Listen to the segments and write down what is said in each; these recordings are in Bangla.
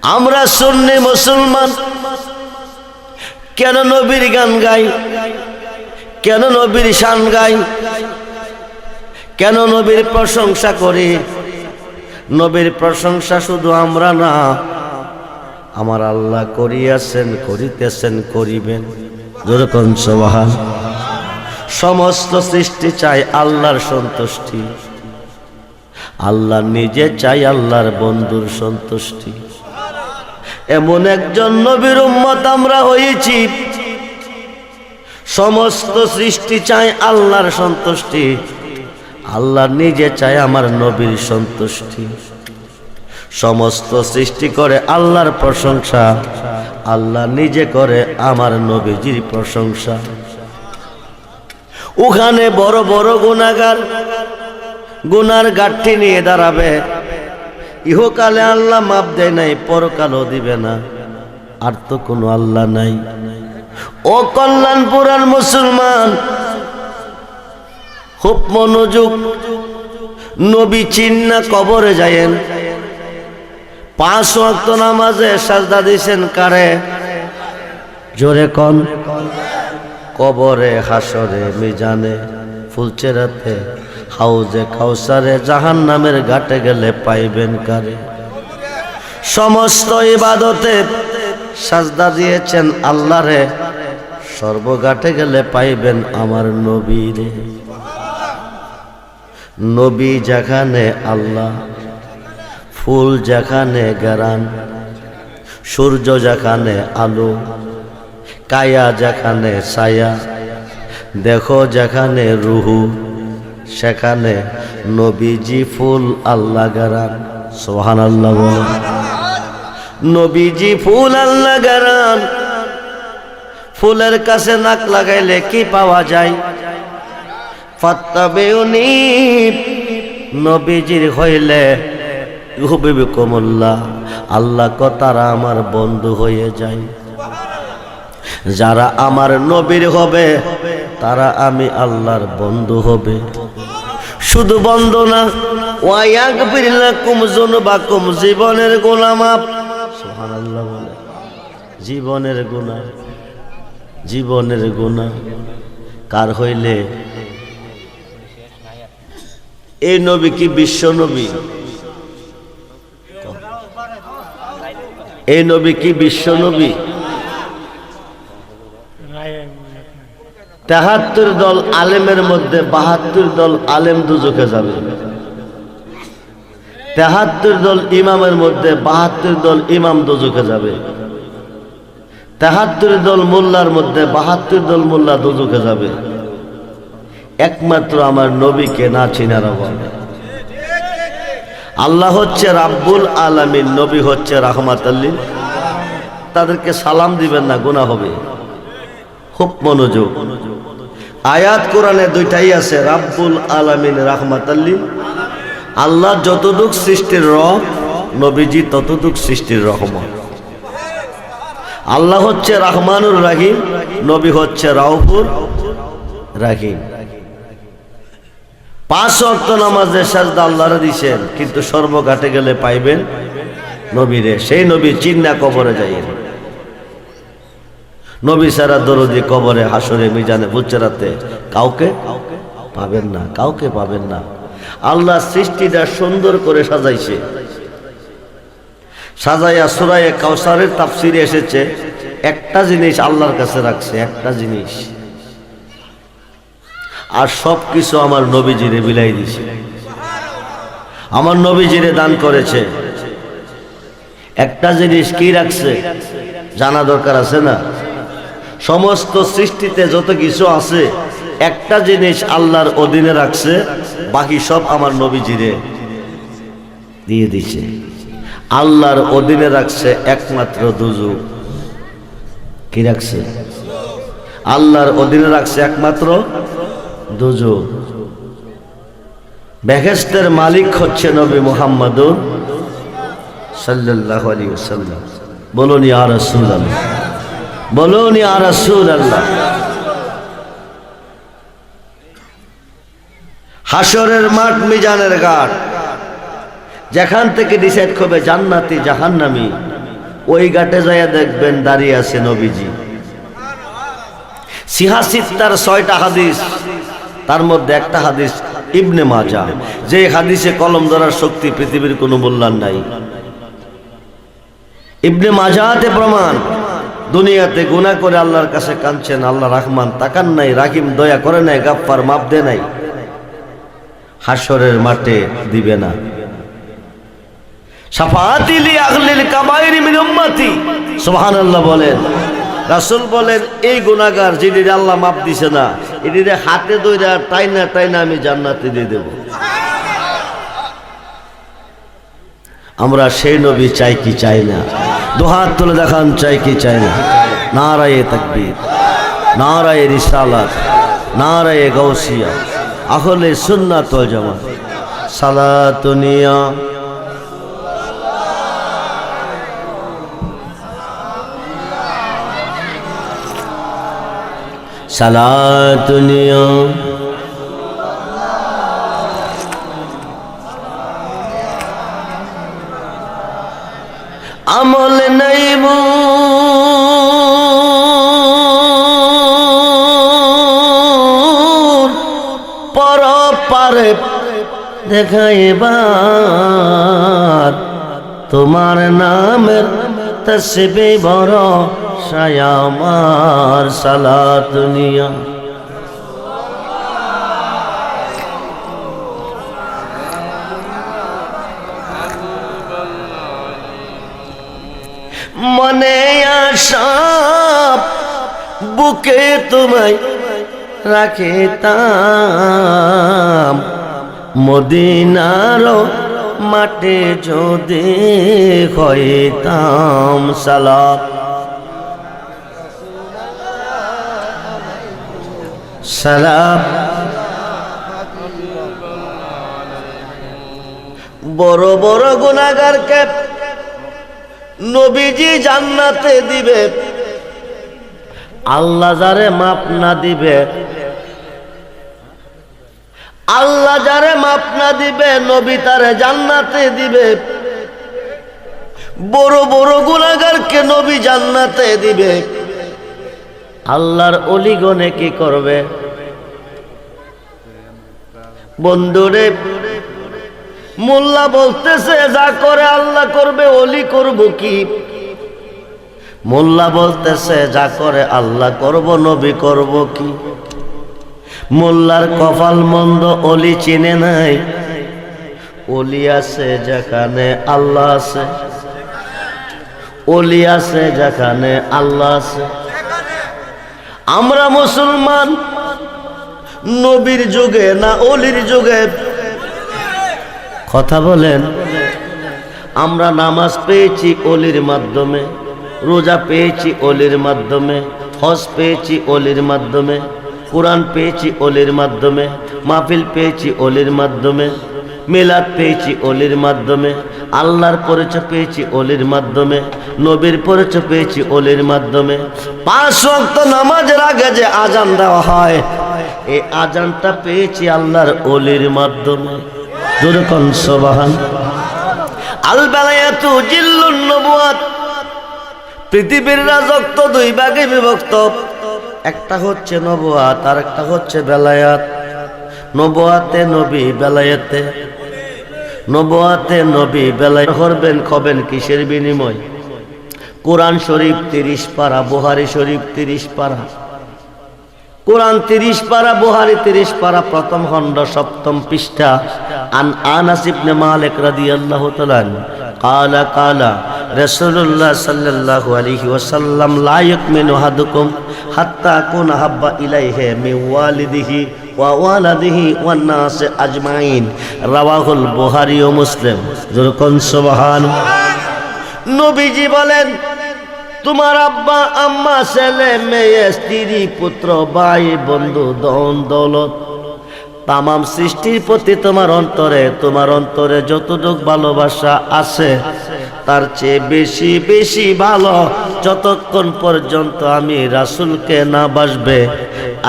আমরা সুন্নি মুসলমান কেন নবীর গান গাই, কেন নবীর শান গাই, কেন নবীর প্রশংসা করি? নবীর প্রশংসা শুধু আমরা না, আমার আল্লাহ করিয়াছেন, করিতেছেন, করিবেন। যেরকম সুবহান। সমস্ত সৃষ্টি চাই আল্লাহর সন্তুষ্টি, আল্লাহ নিজে চাই আল্লাহর বন্ধুর সন্তুষ্টি। এমন একজন নবীর উম্মত আমরা হয়েছি, সমস্ত সৃষ্টি চাই আল্লাহর সন্তুষ্টি, আল্লাহ নিজে চায় আমার নবীর সন্তুষ্টি। সমস্ত সৃষ্টি করে আল্লাহর প্রশংসা, আল্লাহ নিজে করে আমার নবীজির প্রশংসা। ওখানে বড় বড় গুনাহগার গুনার গাঠি নিয়ে দাঁড়াবে, ইহকালে আল্লাহ মাপ দেয় নাই, পরকালও দিবে না, আর তো কোনো আল্লাহ নাই। ও কল্যাণপুরার মুসলমান, খুব মনোযোগ। নবী চিন্না কবরে যায়েন, 5 ওয়াক্ত নামাজে সাজদা দিছেন কারে? জোরে কোন? কবরে, হাসরে, মিজানে, ফুলচেরাতে, হাউজে কাউসারে, জাহান্নামের ঘাটে গেলে পাইবেন কারে? সমস্ত ইবাদতে সাজদা দিয়েছেন আল্লাহরে, সর্বঘাটে গেলে পাইবেন আমার নবীরে। নবী যেখানে আল্লাহ, ফুল যেখানে গেরান, সূর্য যেখানে আলো, কায়া যেখানে ছায়া, দেখো যেখানে রুহু, সেখানে নবীজি ফুল, আল্লাহ গেরান। সুবহানাল্লাহ বলেন। নবীজি ফুল, আল্লাহ গেরান। ফুলের কাছে নাক লাগাইলে কি পাওয়া যায়? ফাত্তাবিউনি, নবীজির হইলে ইউহিব্বুকুমুল্লাহ, আল্লাহ কো তারা আমার বন্ধু হয়ে যায়। যারা আমার নবীর হবে তারা আমি আল্লাহর বন্ধু হবে। শুধু বন্ধু না, ওয়ায়াগফির লাকুম যুনুবাকুম, জীবনের গুনাহ মাফ। সুবহানাল্লাহ বলে। জীবনের গুনাহ, জীবনের গুনাহ কার হইলে? এই নবী কি বিশ্ব নবী? এই নবী কি বিশ্ব নবী? 73 দল আলেমের মধ্যে 72 দল আলেম দুজকে যাবে। 73 দল ইমামের মধ্যে 72 দল ইমাম দুজকে যাবে। 73 দল মোল্লার মধ্যে 72 দল মোল্লা দুজকে যাবে। একমাত্র আমার নবীকে না চিনারা বলে। আল্লাহ হচ্ছে রাব্বুল আলামিন, নবী হচ্ছে রাহমাতুল লিল। তাদেরকে সালাম দিবেন না, গুনাহ হবে। খুব মনোযোগ। আয়াত কোরআনে দুইটাই আছে, রাব্বুল আলামিন, রাহমাতুল লিল। আল্লাহ যতটুক সৃষ্টির রব, নবীজি ততটুক সৃষ্টির রহমত। আল্লাহ হচ্ছে রহমানুর রাহিম, নবী হচ্ছে রাউফুর রাহিম। 5 ওয়াক্ত নামাজে সাজদা আল্লাহরে দিছেন, কিন্তু সর্বঘাটে গেলে পাইবেন নবীরে। সেই নবী চিন্না কবরে যাইয়েন। নবী ছাড়া দরদি কবরে, হাসরে, মিজানে, ফুলচেরাতে কাউকে পাবেন না, কাউকে পাবেন না। আল্লাহ সৃষ্টিটা সুন্দর করে সাজাইছে। সাজাইয়া সূরা কাউসারের তাফসিরে এসেছে, একটা জিনিস আল্লাহর কাছে রাখছে, একটা জিনিস, আর সব কিছু আমার নবীজিরে বিলাই দিছে, আমার নবীজিরে দান করেছে। একটা জিনিস কি রাখছে জানা দরকার আছে না? সমস্ত সৃষ্টিতে যত কিছু আছে, একটা জিনিস আল্লাহর অধীনে রাখছে, বাকি সব আমার নবীজিরে দিয়ে দিছে। আল্লাহর অধীনে রাখছে একমাত্র দুজক। কি রাখছে? আল্লাহর অধীনে রাখছে একমাত্র দুজক। বেহেশতের মালিক হচ্ছে নবী মুহাম্মদুর সাল্লাল্লাহু আলাইহি ওয়াসাল্লাম। বলুন ইয়া রাসূলুল্লাহ, বলুন ইয়া রাসূলুল্লাহ। হাসরের মাঠ, মিজানের ঘাট, যেখান থেকে ডিসাইড করবে জান্নাতি জাহান্নামী, ওই ঘাটে যাইয়া দেখবেন দাঁড়িয়ে আছে নবীজি। সিহাসিত্তার 6টা হাদিস, তার মধ্যে একটা হাদিস ইবনে মাজাহ, যে হাদিসে কলম ধরার শক্তি পৃথিবীর কোনো মূল্যায়ন নাই। ইবনে মাজাহতে প্রমাণ, দুনিয়াতে গুনাহ করে আল্লাহর কাছে কাঁদছেন, আল্লাহ রহমান তাকান নাই, রাহিম দয়া করে নাই, গাফফার মাপ দেয় নাই, হাসরের মাঠে দিবে না। শাফাআতি লি আহলিল কাবাইরি মিন উম্মতি, সুবহানাল্লাহ বলেন। রাসূল বলেন এই গুনাহগার যিনি আল্লাহ মাপ দিছে না, এদিকে হাতে ধইরা টাইনা টাইনা আমি জান্নাতে দিয়ে দেব। আমরা সেই নবী চাই কি চাই না? দুহাত তুলে দেখান, চাই কি চাই না? নারায়ে তাকবীর, নারায়ে রিসালাত, নারায়ে গাউসিয়া, আহলে সুন্নাত ওয়াল জামাত। সালাতুনিয়া সালাতুনিয়া আমল নাইব পর পারে দেখাইবার, তোমার নামের তসবিহ বড় আমার সালাতুনিয়া। মনে আশা বুকে তোমায় রাখিতাম, মদিনার মাঠে যদি হইতাম। সালাত সালাম বড় বড় গুনাহগারকে নবীজি জান্নাতে দিবে, আল্লাহ যারে মাপ না দিবে, আল্লাহ যারে মাপ না দিবে নবী তারে জান্নাতে দিবে। বড় বড় গুনাহগারকে নবী জান্নাতে দিবে, আল্লাহর ওলিগণে কি করবে? বন্ধুরে, মোল্লা বলতেছে যা করে আল্লাহ করবে, ওলি করব কি? মোল্লা বলতেছে যা করে আল্লাহ করব, নবী করব কি? মোল্লার কপাল মন্দ, ওলি চিনে নাই। ওলি আছে যেখানে আল্লাহ আছে, ওলি আছে যেখানে আল্লাহ আছে। আমরা মুসলমান নবীর যুগে না ওলির যুগে? কথা বলেন। আমরা নামাজ পেয়েছি ওলির মাধ্যমে, রোজা পেয়েছি ওলির মাধ্যমে, হজ পেয়েছি ওলির মাধ্যমে, কোরআন পেয়েছি ওলির মাধ্যমে, মাহফিল পেয়েছি ওলির মাধ্যমে, মিলাদ পেয়েছি ওলির মাধ্যমে, আল্লাহর পরিচয় পেয়েছি ওলির মাধ্যমে, নবীর পরিচয় পেয়েছি ওলির মাধ্যমে। 5 ওয়াক্ত নামাজের আগে যে আজান দেওয়া হয়, এই আজানটা পেয়েছি আল্লাহর ওলির মাধ্যমে। জোরে কোন সুবহান। আল বালায়াতু জিল্লুন নবুয়াত, পৃথিবীর রাজত্ব 2 ভাগে বিভক্ত। একটা হচ্ছে নবুয়াত আর একটা হচ্ছে বেলায়াত। নবুয়াতে নবী, বেলায়াতে নবুয়াতে নবী, বেলায়াত করবেন খবেন কিসের বিনিময়? কোরআন শরীফ 30 পারা, বুখারী শরীফ 30 পারা। কোরআন 30 পারা, বুখারী 30 পারা, প্রথম খণ্ড 7ম পৃষ্ঠা। আন আনাস ইবনে মালিক রাদিয়াল্লাহু তাআলা قال قال رسول الله صلى الله عليه وسلم لا يؤمن أحدكم حتى أكون أحب إليه من والده وولده والناس أجمعين رواه البخاري ومسلم। যখন সুবহান। নবীজি বলেন, তোমার আব্বা আম্মা, ছেলে মেয়ে, স্ত্রী পুত্র ভাই বন্ধু ধন দৌলত, তামাম সৃষ্টির প্রতি তোমার অন্তরে যতটুক ভালোবাসা আছে তার চেয়ে বেশি বেশি ভালো যতক্ষণ পর্যন্ত আমি রাসূলকে না বাসবে,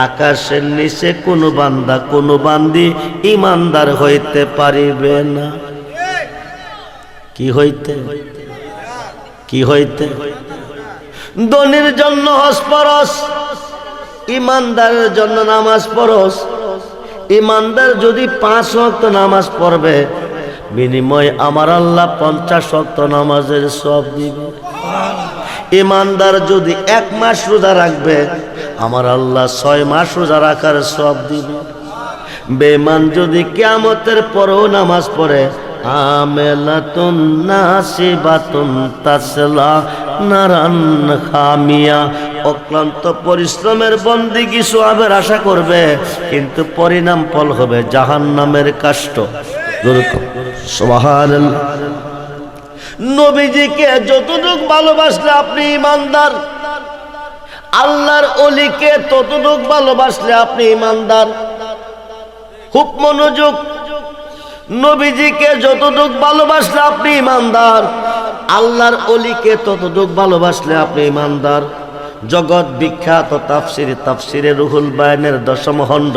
আকাশের নিচে কোনো বান্দা কোনো বান্দি ইমানদার হইতে পারিবে না। কি হইতে? কি হইতে? ধনীর জন্য হজ ফরজ, ইমানদারের জন্য নামাজ ফরজ। ইমানদার যদি 5 ওয়াক্ত নামাজ পড়বে, বিনিময়ে আমার আল্লাহ 50 ওয়াক্ত নামাজের সওয়াব দিবে। ইমানদার যদি 1 মাস রোজা রাখবে, আমার আল্লাহ 6 মাস রোজা রাখার সওয়াব দিবে। বেঈমান যদি কিয়ামতের পরেও নামাজ পড়ে, আমেলাতুন নাসিবাতুন তাসলা নারান খামিয়া, অক্লান্ত পরিশ্রমের বন্দেগী সওয়াবের আশা করবে, কিন্তু পরিণাম ফল হবে জাহান্নামের কাষ্ঠ। সুবহানাল্লাহ। নবীজিকে যতটুক ভালোবাসলে আপনি ইমানদার, আল্লাহর ওলিকে ততটুক ভালোবাসলে আপনি ইমানদার। খুব মনোযোগ। নবীজিকে যতটুক ভালোবাসলে আপনি ইমানদার, আল্লাহর ওলিকে ততটুক ভালোবাসলে আপনি ইমানদার। জগৎ বিখ্যাত তাফসিরে রুহুল বায়ানের 10ম খণ্ড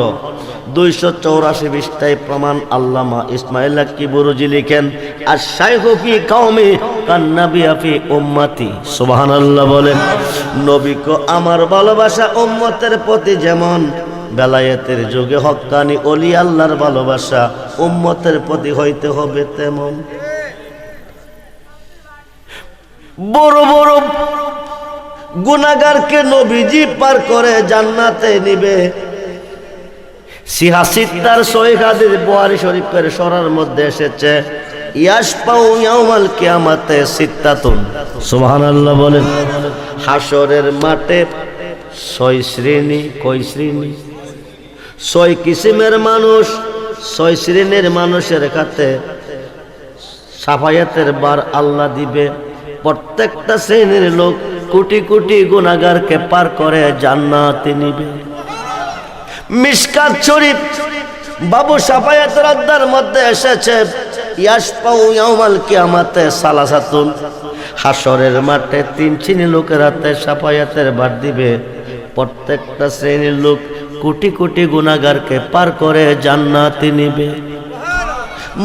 284 পৃষ্ঠায় প্রমাণ আল্লামা ইসমাইল কিবরুজি লিখেন, আর শাইখু ফি কওমি কান্নাবি ফি উম্মতি। সুবহানাল্লাহ বলেন। নবীকে আমার ভালোবাসা উম্মতের প্রতি যেমন, বেলায়েতের যুগে হক্কানি ওলি আল্লাহর ভালোবাসা উম্মতের প্রতি হইতে হবে তেমন। বড় বড় গুনাহগারকে নবীজি পার করে জান্নাতে নিবে। সিহাসিত্তার সহিহ হাদিস বুখারী শরীফের সরার মধ্যে এসেছে, ইয়াশফাউ ইয়াউমাল কিয়ামাতে সিত্তাতুন। সুবহানাল্লাহ বলেন। হাসরের মাঠে 6 শ্রেণী। কয় শ্রেণী? 6 কিসিমের মানুষ, 6 শ্রেণীর মানুষের কাছে সাফায়াতের বার আল্লাহ দিবে। প্রত্যেকটা শ্রেণীর লোক কোটি কোটি গুনাহগারকে পার করে জান্নাতে নিবে। মিশকাত শরীফ বাবু সাফায়াতের অধ্যায়ের মধ্যে এসেছে, ইয়াশফাউ ইয়াউমাল কিয়ামাতে সালাসাতুন। হাসরের মাঠে 3 শ্রেণীর লোকের হাতে সাফায়াতের বার দিবে। প্রত্যেকটা শ্রেণীর লোক কোটি কোটি গুনাহগারকে পার করে জান্নাতে নিবে।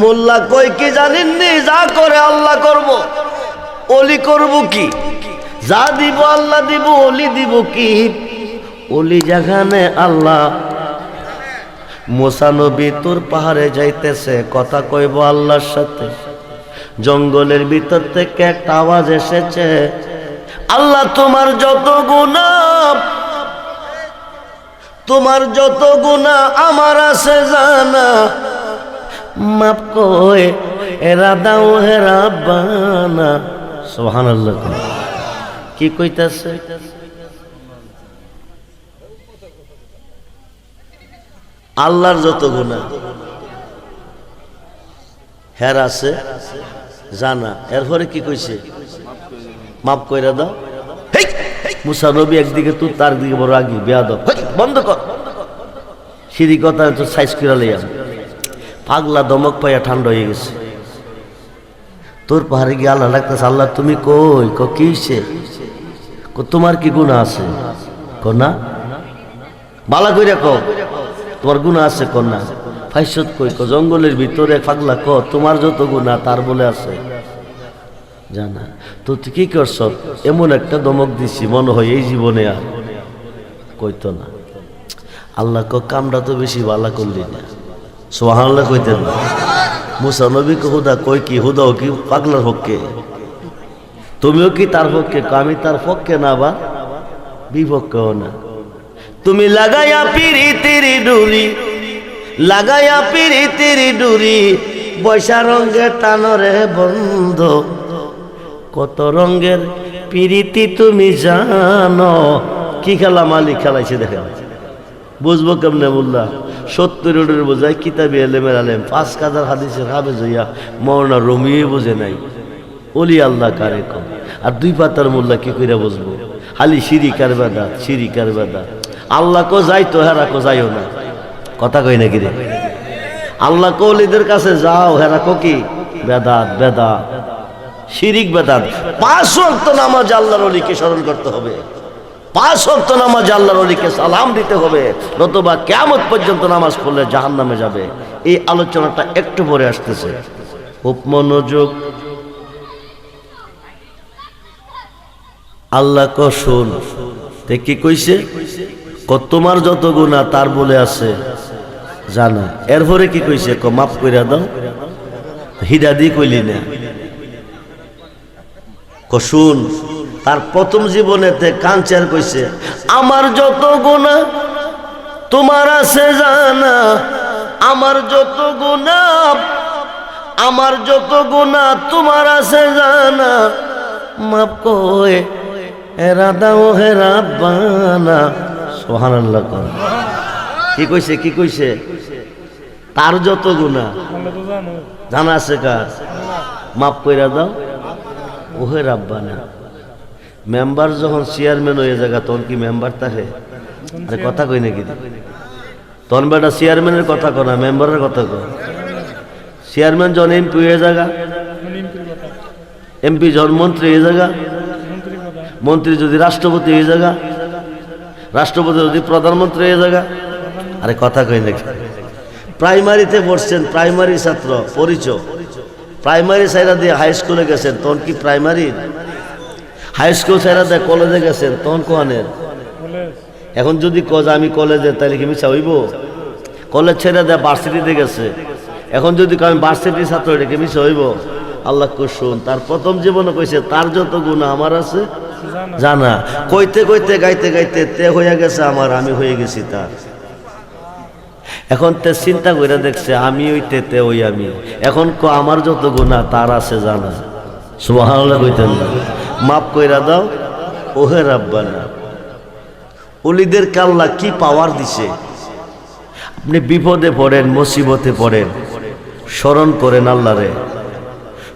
মোল্লা কই কি জানেননি? যা করে আল্লাহ করব, ওলি করব কি? যা দিব আল্লাহ দিব, ওলি দিব কি? ওলি যেখানে আল্লাহ। মুসা নবী তোর পাহাড়ে যাইতেছে, কথা কইব আল্লাহর সাথে। জঙ্গলের ভিতর থেকে একটা আওয়াজ এসেছে, আল্লাহ তোমার যত গুনাহ, তোমার যত গুনাহ আমার আছে জানা, মাফ করে এরা দাও হে রাব্বানা। সুবহানাল্লাহ। কি কইতাছে? আল্লাহর যত গুনাহ হের আছে জানা। এরপরে কি কইছে? মাফ কইরা দাও। মুসা নবী একদিকে তুই, তার দিকে বড় রাগী, বেয়াদব। বন্ধ কর সিঁড়ি কথা, তো সাইজ করে লইয়া। পাগলা দমক পাইয়া ঠান্ডা হয়ে গেছে। তোর পাহাড়ে গিয়ে আল্লাহ ডাকতেছে, আল্লাহ তুমি কই? কি হইছে? তোমার কি গুনাহ আছে? না বালা কইরা কও তোমার গুনাহ আছে। না ফাইসত কই? জঙ্গলের ভিতরে পাগলা ক তোমার যত গুনাহ তার বলে আছে জানা। তো তুই কি করছ? এমন একটা দমক দিছি, মনে হয় এই জীবনে আর কইতো না। আল্লাহ কামটা তো বেশি বালা করলি না। সুবহানাল্লাহ কইতেন না। মুসা নবী হুদা কই কি? হুদাও কি পাগলার পক্ষে? তুমিও কি তার পক্ষে? আমি তার পক্ষে না, বা বিপক্ষেও না। তুমি লাগাইয়া পিরিতির ডুরি, লাগাইয়া পিরিতির ডুরি, বৈশা রঙের টানরে বন্ধ। কত রঙের পিরিতি তুমি জানো? কি খেলা মালিক খেলাইছে দেখেন। বুঝবো কেমনে মোল্লা? 70 বোঝায় কিতাবি এলেমের আলেম, 5000 হাদিসের হাফেজ হইয়া মৌলানা রুমিও বোঝে নাই ওলি আল্লাহ কারে কম। আর 2 পাতার মোল্লা কি কইরা বুঝবো? খালি শিরিকার বেদা, শিরিকার বেদা। আল্লাহ কো যাই তো, হেরা কো যাইও না। কথা কই নাকি রে? আল্লাহ কো ওলিদের কাছে যাও, হেরা কো কি বেদাত, বেদাত, শিরিক, বেদাত। 5 ওয়াক্ত নামাজ আল্লাহর ওলিকে স্মরণ করতে হবে। 5 ওয়াক্ত নামাজ আল্লাহর ওলিকে সালাম দিতে হবে, নতুবা কিয়ামত পর্যন্ত নামাজ পড়লে জাহান্নামে যাবে। এই আলোচনাটা একটু পরে আসতেছে, খুব মনোযোগ। আল্লাহ ক শুন, তে কি কইছে? তোমার যত গুনাহ তার বলে আছে জানা। এরপরে কি কইছে? মাফ কইরা দাও। হিদা দি কইলি না, শুন, তার প্রথম জীবনেতে কাঞ্চার কইছে আমার যত গুনাহ তোমার আছে জানা, আমার যত গুনাহ, আমার যত গুনাহ তোমার আছে জানা, মাফ কই হেরা দাও হে রাব্বানা। সুবহানাল্লাহ। কি কইছে? কি কইছে? তার যত গুনাহ জানা আছে কার, মাফ কইরা দাও ওহে রাব্বানা। মেম্বার যখন চেয়ারম্যান হয়ে জায়গা তখন কি মেম্বার থাকে? আরে কথা কই নাকি? তখন বেটা চেয়ারম্যানের কথা কো না, মেম্বারের কথা কো। চেয়ারম্যান যখন এমপি হয়ে জায়গা, এমপি যখন মন্ত্রী হয়ে জায়গা, মন্ত্রী যদি রাষ্ট্রপতি হয়ে জায়গা, রাষ্ট্রপতি যদি প্রধানমন্ত্রী হয়ে জায়গা। আরে কথা কই নাকি? প্রাইমারিতে পড়ছেন, প্রাইমারি ছাত্র পরিচয়, প্রাইমারি সাইরা দিয়ে হাই স্কুলে গেছেন তখন কি প্রাইমারি? হাই স্কুল সাইরা দিয়ে কলেজে গেছেন তখন কোয়ানের? এখন যদি কজ আমি কলেজে, তাহলে কি মিছা হইব? কলেজ ছেড়ে দেয় ভার্সিটিতে গেছে, এখন যদি আমি ভার্সিটির ছাত্র, এটা কি মিছা হইব? আল্লাহ কুসুন তার প্রথম জীবনে কইছে তার যত গুনাহ আমার আছে জানা। কইতে কইতে গাইতে গাইতে তে হইয়া গেছে আমার, আমি হয়ে গেছি তার। এখন তে চিন্তা করে দেখছে আমি ওই তে ওই আমি। এখন আমার যত গুনাহ তার আছে জানা। সুবহানাল্লাহ কইতেন না? মাফ কইরা দাও ওহে রাব্বানা। ওলিদের আল্লাহ কি পাওয়ার দিছে। আপনি বিপদে পড়েন, মুসিবতে পড়েন, স্মরণ করেন আল্লাহরে,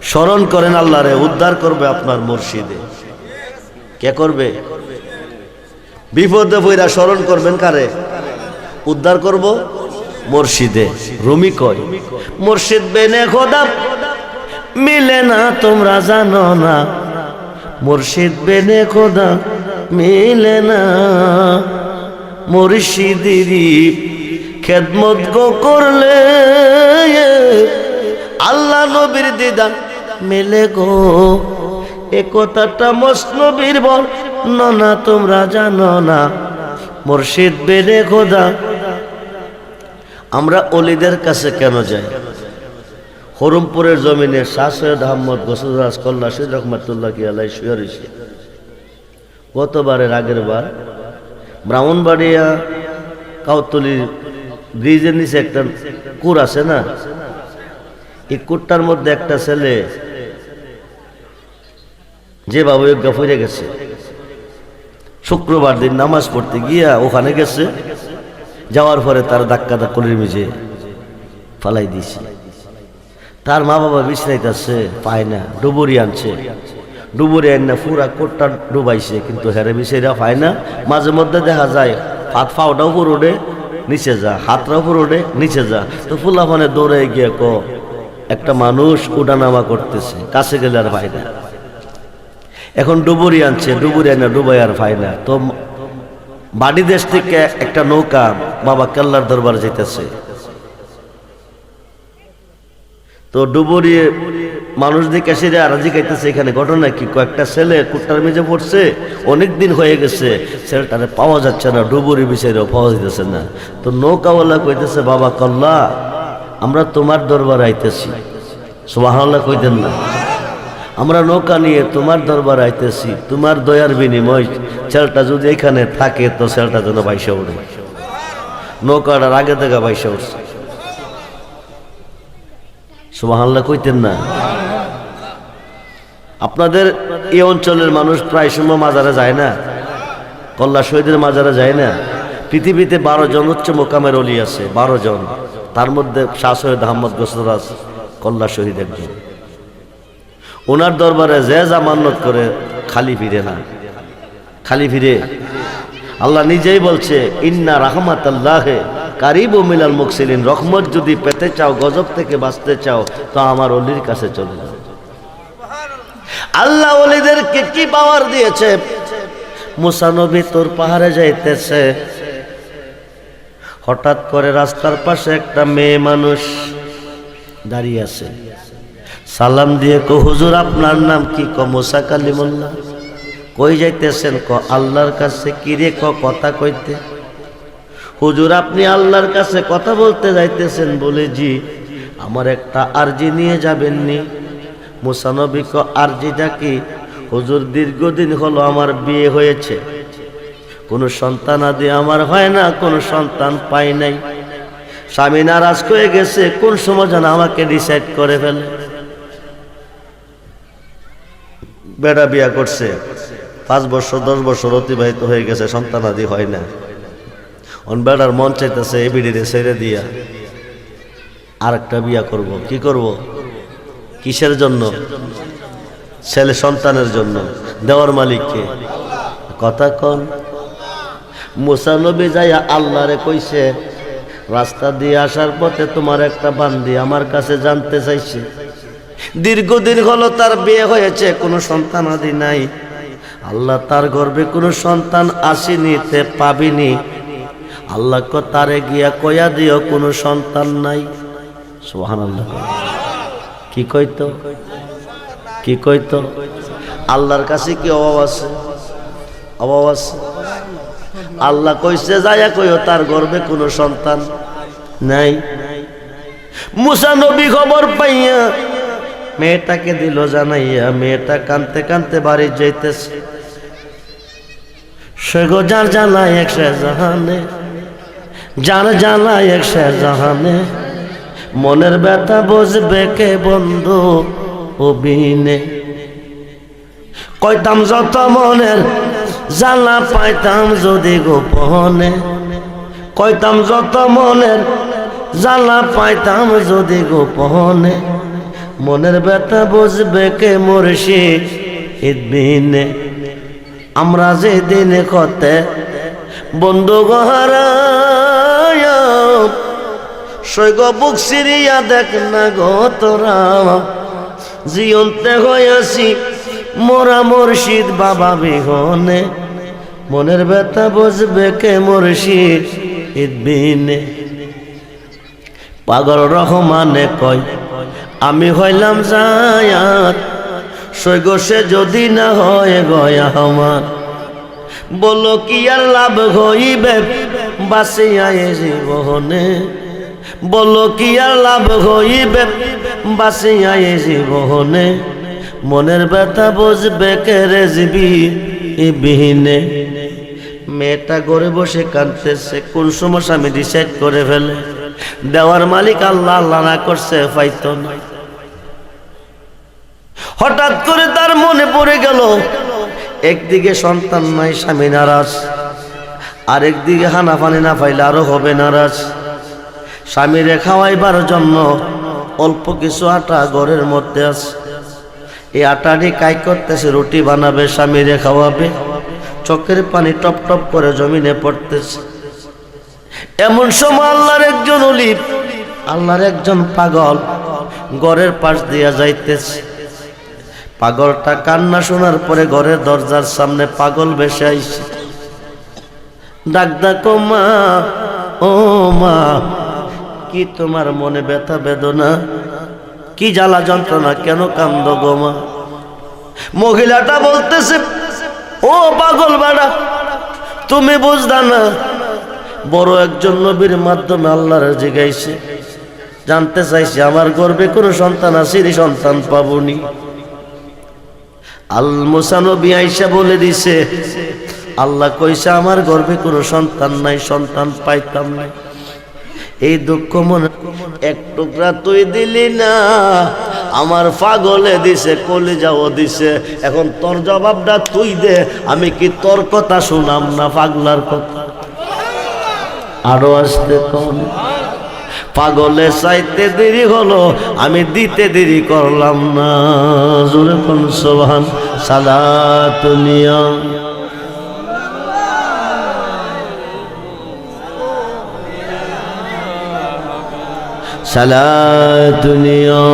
স্মরণ করেন আল্লাহরে, উদ্ধার করবে আপনার মুর্শিদে। কে করবে? বিপদে পড়া স্মরণ করবেন কারে? উদ্ধার করব মুর্শিদে। রুমি কয় মুর্শিদ বেনে খোদা মিলে না তোমরা জানো না, মুর্শিদ বেনে খোদা মিলে না, মুর্শিদেরই খেদমত গো করলে আল্লাহ নবীর দিদার মেলে গো। এ কথাটা মসনবীর বর্ণনা তোমরা জানো না, মুর্শিদ বেনে খোদা। আমরা অলিদের কাছে কেন যাই? হরমপুরের জমিনে শাহ সৈয়দ আহমদ গোসলরাজ কল্লা শহীদ রহমাতুল্লাহ কি আলাই শুয়ারিছি। গতবারের আগের বার ব্রাহ্মণবাড়িয়া কাউতলির ব্রিজের নিচে একটা কুর আছে না, এই কুরটার মধ্যে একটা ছেলে যে বাবু যজ্ঞা ফিরে গেছে, শুক্রবার দিন নামাজ পড়তে গিয়া ওখানে গেছে, যাওয়ার পরে তার ধাক্কা কলির মিজে ফালাই দিয়েছে। তার মা বাবা বিছনাইতেছে, পায় না, ডুবুরি আনছে, ডুবুরি আন না পুরা কোটটা ডুবাইছে, কিন্তু হেরে বিছাইরা পায় না। মাঝে মধ্যে দেখা যায় হাত পাওটা উপর ওঠে নিচে যা, হাতটা উপর ওঠে নিচে যা। তো ফুলাফানে দৌড়ে গিয়ে একটা মানুষ উঠানামা করতেছে, কাছে গেলে আর পায় না। এখন ডুবুরি আনছে, ডুবুরি আন না ডুবাই আর পায় না। তো বাড়ি দেশ থেকে একটা নৌকা বাবা কেল্লার দরবারে যেতেছে। তো ডুবুরিয়ে মানুষ দিকে এসে রাজি খাইতেছে, এখানে ঘটনা কি? কয়েকটা ছেলে কুট্টার মেজে পড়ছে, অনেকদিন হয়ে গেছে, ছেলেটারে পাওয়া যাচ্ছে না, ডুবুরি বিষয়ে পাওয়া যেতেছে না। তো নৌকাওয়ালা কইতেছে বাবা কল্লা আমরা তোমার দরবারে আইতেছি। সুবহানাল্লাহ কইতেন না? আমরা নৌকা নিয়ে তোমার দরবারে আইতেছি, তোমার দয়ার বিনিময় ছেলেটা যদি এখানে থাকে তো ছেলেটা যেন বাইসা উঠে। নৌকাটার আগে থেকে বাইসা উঠছে। সুবহানাল্লাহ কইতেন না? আপনাদের এই অঞ্চলের মানুষ প্রায় সময় মাজারে যায় না, কল্লা শহীদের মাজারে যায় না। পৃথিবীতে 12 জন উচ্চ মোকামের অলি আছে, 12 জন। তার মধ্যে শাহ সৈয়দ আহমদ গোসলরাজ কল্লা শহীদ একজন। ওনার দরবারে যে যা মান্নত করে খালি ফিরে না, খালি ফিরে। আল্লাহ নিজেই বলছে ইন্না রাহমাতাল্লাহি কারিবু মিনাল মুহসিনিন, রহমত যদি পেতে চাও, গজব থেকে বাঁচতে চাও, তো আমার অলির কাছে চলে যাও। আল্লাহ ওলিদেরকে কি পাওয়ার দিয়েছে। মুসা নবী তোর পাহাড়ে যাইতেছে, হঠাৎ করে রাস্তার পাশে একটা মেয়ে মানুষ দাঁড়িয়ে আছে, সালাম দিয়ে কো হুজুর আপনার নাম কি? ক মুসা কালিমুল্লাহ। ক কই যাইতেছেন? ক আল্লাহর কাছে। কি রে? ক কথা কইতে। হুজুর আপনি আল্লাহর কাছে কথা বলতে যাইতেছেন? বলে জি। আমার একটা আরজি নিয়ে যাবেননি? মুসা নবী ক আরজিটা কি? হুজুর দীর্ঘদিন হলো আমার বিয়ে হয়েছে, কোনো সন্তান আদি আমার হয় না, কোনো সন্তান পাই নাই। স্বামী নারাজ হয়ে গেছে, কোন সময় যেন আমাকে ডিসাইড করে ফেলে। বেটা বিয়া করছে, 5 বছর 10 বছর অতিবাহিত হয়ে গেছে, সন্তান আদি হয় না। বেটার মন চাইতেছে এই বিড়িরে ছেড়ে দিয়া আরেকটা বিয়া করব। কি করব? কিসের জন্য? ছেলে সন্তানের জন্য। দেওয়ার মালিককে। কথা কন। মুসা নবী যাইয়া আল্লাহরে কইছে, রাস্তা দিয়ে আসার পথে তোমার একটা বান্দি আমার কাছে জানতে চাইছে, দীর্ঘদিন হলো তার বিয়ে হয়েছে, কোনো সন্তান আদি নাই। আল্লাহ তার গর্ভে কোনো সন্তান আসেনি, তে পাবিনি। আল্লাহ তারে গিয়া কয়া দিও কোনো সন্তান নাই। সুবহানাল্লাহ। কি কইতো? কি কইতো? আল্লাহর কাছে কি অভাব আছে? অভাব আছে? আল্লাহ কইছে যাইয়া কইও তার গর্ভে কোনো সন্তান নাই। মুসা নবী খবর পাইয়া মেয়েটাকে দিল জানাইয়া, মেয়েটা কানতে কানতে বাড়ি যাইতেছে। সে গো যার জানায় এক জাহানে, যার জানায় এক জাহানে, মনের ব্যথা বুঝবে কে বন্ধু অবিনে। কইতাম যত মনের জ্বালা পাইতাম যদি গোপনে, কইতাম যত মনের জ্বালা পাইতাম যদি গোপনে, মনের ব্যথা বুঝবে কে মুর্শিদ বিনে। আমরা যে দিনে কতে বন্ধু গহারায়, সৈগ বুক সিরিয়া দেখ না গো তোরা, জিয়ন্তে হইয়াছি মোরা মুর্শিদ বাবা বিহনে, মনের ব্যথা বুঝবে কে মুর্শিদ বিনে। পাগল রহমানে কয় আমি হইলাম জায়াত, সৈগ সে যদি না হয় গয়া আমার, বলো কি আর লাভ হইবে বাঁচিয়া এ জীবনে, বলো কি আর লাভ হইবে বাঁচিয়া এ জীবনে, মনের ব্যথা বুঝবে কে রেজবি বিহীনে। মেয়েটা ঘরে বসে কাঁদতেছে, কোন সময় আমি ডিসাইড করে ফেলে। দেওয়ার মালিক আল্লাহ, আল্লাহ না করছে পাইতো না। হঠাৎ করে তার মনে পড়ে গেল, একদিকে সন্তান নাই, স্বামী নারাজ, আরেকদিকে হানা পানি না পাইলে আরো হবে নারাজ। স্বামীরে খাওয়াইবার জন্য অল্প কিছু আটা ঘরের মধ্যে আছে, এই আটাটি কাই করতেছে, রুটি বানাবে, স্বামীরে খাওয়াবে। চোখের পানি টপ টপ করে জমিনে পড়তেছে। এমন সময় আল্লাহর একজন ওলি, আল্লাহর একজন পাগল ঘরের পাশ দিয়া যাইতেছে। পাগলটা কান্না শোনার পরে ঘরের দরজার সামনে পাগল বেশে আইছে। ডাক ডাকো মা, ও মা, কি তোমার মনে ব্যথা বেদনা, কি জ্বালা যন্ত্রণা, কেন কান্দো গো মা? মহিলাটা বলতেছে, ও পাগল বাড়া, তুমি বুঝদা না, বড় একজন নবীর মাধ্যমে আল্লাহর জিগাইছে, জানতে চাইছে আমার গর্ভে কোনো সন্তান আছে, সন্তান পাবনি। আল মুসা নবী আইসা বলে দিছে, আল্লাহ কইছে আমার গর্ভে কোনো সন্তান নাই, সন্তান পাইতাম না। এই দুঃখ মনে এক টুকরা তুই দিলি না, আমার পাগলে দিছে, কলিজাও দিছে। এখন তোর জবাবটা তুই দে, আমি কি তোর কথা শুনাম না পাগলার কথা? আরো আসতে কম। পাগলে চাইতে দেরি হলো, আমি দিতে দেরি করলাম না। জোরে কোন সুবহান। সালাতুনিয়া সালাতুনিয়া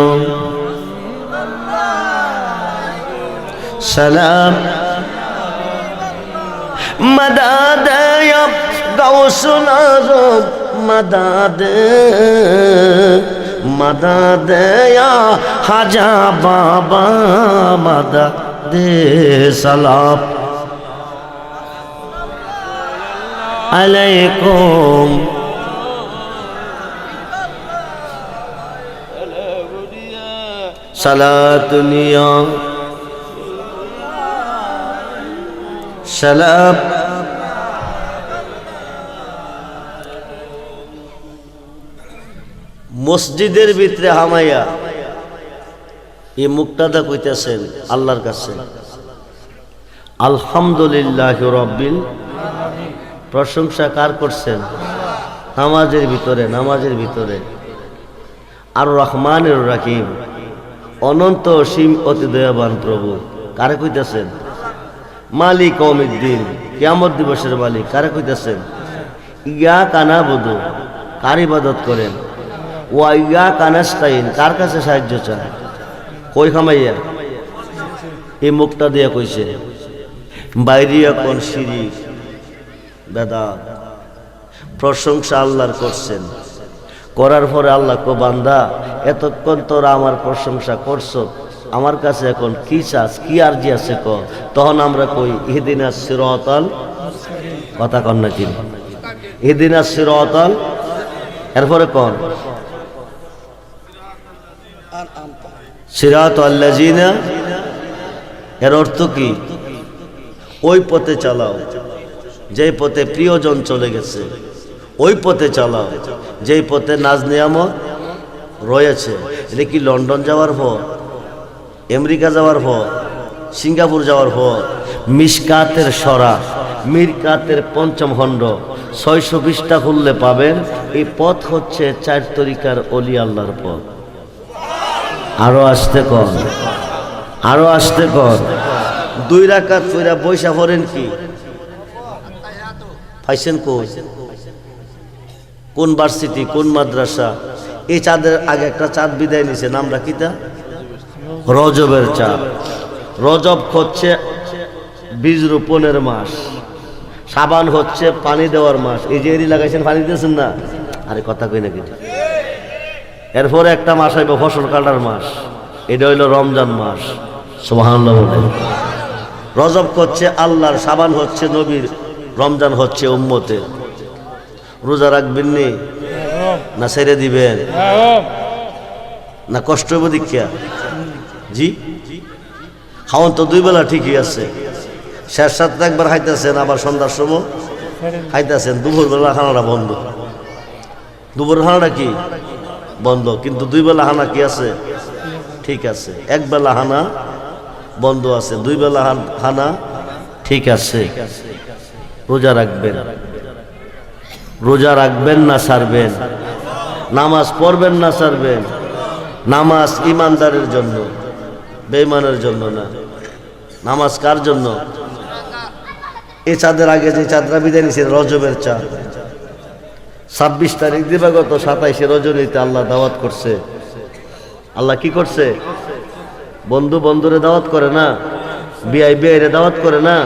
সালাম মদদ ইয়া গাউসুল আযম, মদদ মদদ ইয়া খাজা বাবা, মদদ সালাম আলাইকুম সালাতুনিয়া সালাম মসজিদের ভিতরে হামাইয়া এই মুক্তাদা কইতেছেন আল্লাহর কাছে আলহামদুলিল্লাহ রাব্বিল প্রশংসা কার করছেন? নামাজের ভিতরে আর রহমানের রাহিম অনন্ত অসীম অতি দয়াবান প্রভু কারে কইতেছেন? মালিক ইয়াউমিদ্দিন কিয়ামত দিবসের মালিক কারে কইতেছেন? ইয়াকা নাবুদু কার ইবাদত করেন? ওয়া ইয়াকা নাস্তাইন কার কাছে সাহায্য চান? কই খামাইয়া এই মুখটা দিয়া কইছে বাইরিয়া কোন শিরিক বেদাত প্রশংসা আল্লাহর করছেন। করার পরে আল্লাহ কো বান্দা এতক্ষণ তোরা আমার প্রশংসা করছো, আমার কাছে এখন কি চাস, কি আরজি আছে ক? তখন আমরা কই ইহদিনাস সিরাতাল কথা কন না কি ইহদিনাস সিরাতাল এরপরে কোন সিরাতাল লাযিনা এর অর্থ কি? ওই পথে চালাও যেই পথে প্রিয়জন চলে গেছে, ওই পথে চালাও যেই পথে নাজ নিয়ামত রয়েছে। এটা কি লন্ডন যাওয়ার পর, আমেরিকা যাওয়ার পর, সিঙ্গাপুর যাওয়ার পর মিশকাতের সরা মিরকাতের পঞ্চম খণ্ড 620টা খুললে পাবেন এই পথ হচ্ছে 4 তরিকার অলি আল্লাহর পথ। আরো আসতে কর, আরো আসতে কর। 2 রাকাত পড়া বৈশা পড়েন কি পাইছেন? কোন ভার্সিটি, কোন মাদ্রাসা? এই চাঁদের আগে একটা চাঁদ বিদায় নিছে, নামটা কিতা? রজবের চাঁদ। রজব হচ্ছে বীজ রোপণের মাস, সাবান হচ্ছে পানি দেওয়ার মাস। এই যে এরি লাগাইছেন পানি দিয়েছেন না? আরে কথা কই নাকি? এরপরে একটা মাস হইব ফসল কাটার মাস, এটা হইল রমজান মাস। সুবহানাল্লাহ বলেন। রজব হচ্ছে আল্লাহর, সাবান হচ্ছে নবীর, রমজান হচ্ছে উম্মতের। রোজা রাখবেন নি না ছেড়ে দিবেন? না কষ্ট হইব দীক্ষা? জি খাওয়ান তো 2 বেলা ঠিকই আছে, শেষ সাতটা একবার খাইতেছেন, আবার সন্ধ্যার সময় খাইতেছেন। দুপুর বেলা খানাটা বন্ধ, দুপুর খানাটা কি বন্ধ, কিন্তু 2 বেলা খানা কি আছে? ঠিক আছে। 1 বেলা খানা বন্ধ আছে, 2 বেলা খানা ঠিক আছে। রোজা রাখবেন, রোজা রাখবেন না ছাড়বেন? নামাজ পড়বেন না ছাড়বেন? নামাজ ইমানদারের জন্য, বেঈমানের জন্য না। নামাজ কার জন্য? এই চাঁদের আগে যে চাঁদরা বিদায় নিছে রজবের চাঁদ, 26 তারিখ দিবাগত 27শে রজনীতে আল্লাহ দাওয়াত করছে। আল্লাহ কি করছে? বন্ধু বন্ধুরে দাওয়াত করে না, বিআই বিআইরে দাওয়াত করে না,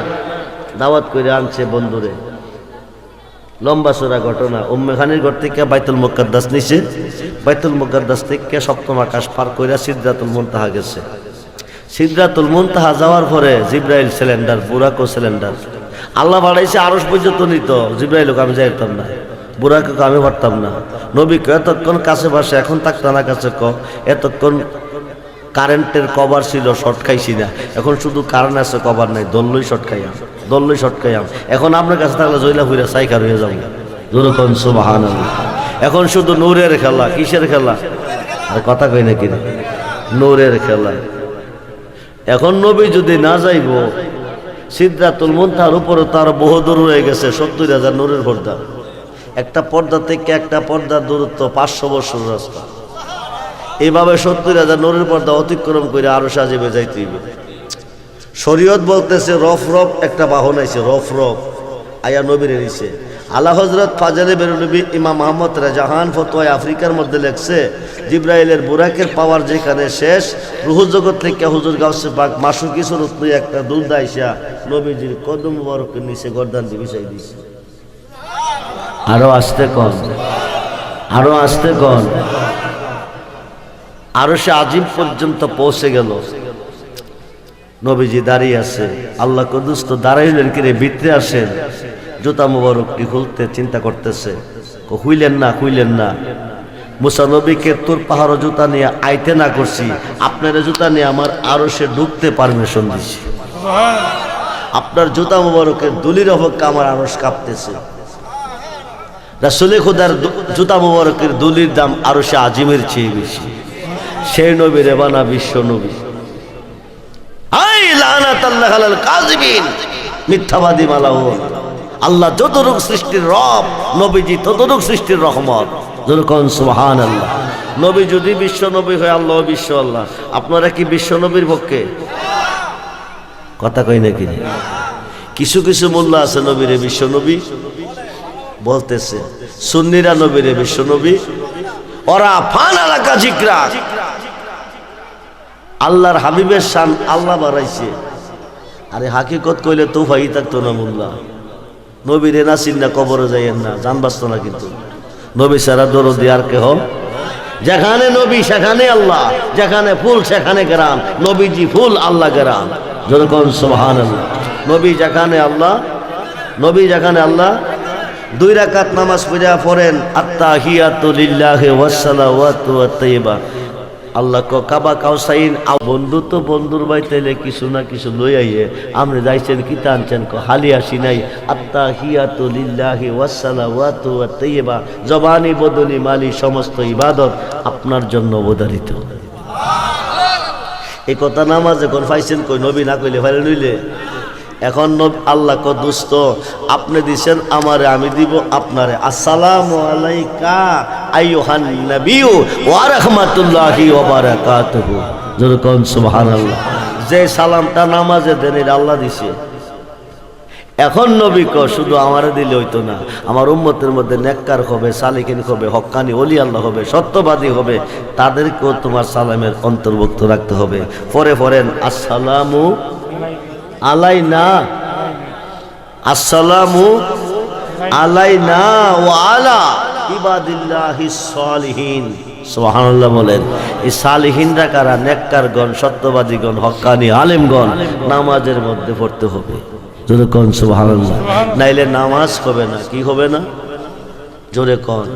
দাওয়াত করে আনছে বন্ধুরে। লম্বা চড়া ঘটনা। উম্মে খানির ঘর থেকে বাইতুল মুকাদ্দাস নিছে, বাইতুল মুকাদ্দাস থেকে 7ম আকাশ পার করে সিদরাতুল মুনতাহা গেছে। সিদরাতুল মুনতাহা যাওয়ার পরে জিব্রাইল সিলিন্ডার, বুরাকও সিলিন্ডার আল্লাহ বাড়াইছে আরশ পর্যন্ত নিত। জিব্রাইলকে আমি যাইতাম না, বুরাককে আমি পারতাম না। নবীকে এতক্ষণ কাছে বসে, এখন থাকতো না কাছে ক। এতক্ষণ কারেন্টের কভার ছিল, শর্ট খাইছি না। এখন শুধু কারেন্ট আছে, কভার নাই, দল্লই শর্ট খাইয়াম, দল্লই শর্ট খাইয়াম। এখন আপনার কাছে থাকলে জয়লা ফুইরা সাইকার হয়ে যাবো। যেরকম সুবহানাল্লাহ। এখন শুধু নূরের খেলা। কিসের খেলা? আর কথা কই না কি? নূরের খেলা। এখন নবী যদি না যাইব সিদরাতুল মুনতাহার উপরে, তার বহুদূর হয়ে গেছে 70,000 নূরের পর্দা। একটা পর্দা থেকে একটা পর্দার দূরত্ব 500 বছর রাস্তা। এইভাবে 70,000 নূরের পর্দা অতিক্রম করে আরো সাজিবে যাইতে হইবে। শরীয়ত বলতেছে রফ রফ একটা বাহন আইছে, রফ রফ আয়া নবীর নিছে। আলা হযরত ফাজলে বেরলবী ইমাম আহমদ রাজাহান ফতোয়া আফ্রিকার মধ্যে লেখছে, জিব্রাইলের বুরাকের পাওয়ার যেখানে শেষ, রুহ জগৎ থেকে হুজুর গাউসে পাক মাসুকি সুরত লই একটা দুধ আইসা নবীজির কদম মুবারকের নিচে গর্দান দিয়ে বিছাই দিছে। আরো আসতে কোন, আরো আসতে কোন। আরো সে আজিম পর্যন্ত পৌঁছে গেল। নবীজি দাঁড়িয়ে আছে। আল্লাহ কুদুস তো দাঁড়াইলেন কিরে, ভিতরে আসেন। জুতা মুবারকটি খুলতে চিন্তা করতেছে, খুইলেন না খুইলেন না, মুসা নবীকে তোর পাহাড় জুতা নিয়ে আইতে না করছি, আপনার জুতা নিয়ে আমার আরশে ঢুকতে পারমিশন দিছি। আপনার জুতা মুবারকের দুলির অপেক্ষা আমার আরশ কাঁপতেছে। রাসূল খুদার জুতা মুবারকের দুলির দাম আরশে আজিমের চেয়ে বেশি। সেই নবী রেবানা বিশ্ব নবী। আই লানাতাল্লাহ আলাল কাযিবিন, মিথ্যাবাদী মালাউন। আল্লাহ যতটুক সৃষ্টির রব, নবীজি ততটুক সৃষ্টির রহমত। যেরকম সুবহানাল্লাহ। নবী যদি বিশ্ব নবী হয়, আল্লাহ বিশ্ব আল্লাহ। আপনারা কি বিশ্ব নবীর পক্ষে? কথা কই নাকি? কিছু কিছু মোল্লা আছে নবীরে বিশ্ব নবী বলতেছে, সুন্নিরা নবীরে বিশ্ব নবী। ওরা ফানা লাকা জিকরা, আল্লাহর হাবিবের শান আল্লাহ বাড়াইছে। আরে হাকিকত কইলে তো ভাই থাকতো না মোল্লা। নবীরে না চিন্না কবরে যাইয়েন না, জান বাঁচত না। কিন্তু নবী সারা দরদি আর কেহ। যেখানে নবী সেখানে আল্লাহ, যেখানে ফুল সেখানে গ্রাম। নবীজি ফুল, আল্লাহ গ্রাম। যেরকম সুবহানাল্লাহ। নবী যেখানে আল্লাহ, নবী যেখানে আল্লাহ। 2 রাকাত নামাজ পড়েন, আত্তাহিয়াতু লিল্লাহি ওয়াস সালাওয়াতু ওয়াত তাইয়্যিবা। আল্লাহ কাবা কাউসাইন। বন্ধু তো বন্ধুর বাইতেলে কিছু না কিছু লই আইয়ে, আপনি যাইছেন কিতা আনছেন? হালি আসি নাই। আত্তাহিয়াতু লিল্লাহি ওয়াস সালাওয়াতু ওয়াত তাইয়্যিবা, জবানি বদনি মালি সমস্ত ইবাদত আপনার জন্য অবধারিত। এই কথা নামাজ যখন পাইছেন কই, নবী না কইলে ভাইলে নইলে। এখন আল্লাহ ক দুস্থ, আপনি দিছেন আমারে, আমি দিব আপনারে। আসসালামু আলাইকা আইয়ুহান নবিয়্যু ওয়া রাহমাতুল্লাহি ওয়া বারাকাতুহু। যেরকম সুবহানাল্লাহ। যে সালামটা নামাজে দেন, এটা আল্লাহ দিছে। এখন নবী ক শুধু আমারে দিলে হইতো না, আমার উম্মতের মধ্যে নেককার হবে, সালিকিন হবে, হক্কানি ওলি আল্লাহ হবে, সত্যবাদী হবে, তাদেরকেও তোমার সালামের অন্তর্ভুক্ত রাখতে হবে। পরে পড়েন, আসসালামু আলাইনা, আসসালামু আলাইনা ওয়া আলা ইবাদিল্লাহিস সালিহিন। সুবহানাল্লাহ বলেন। এই সালিহিনরা কারা? নেককারগণ, সত্যবাদীগণ, হক্কানি আলেমগণ। নামাজের মধ্যে পড়তে হবে। জোরে কোন সুবহানাল্লাহ। নাইলে নামাজ হবে না। কি হবে না? জোরে কোন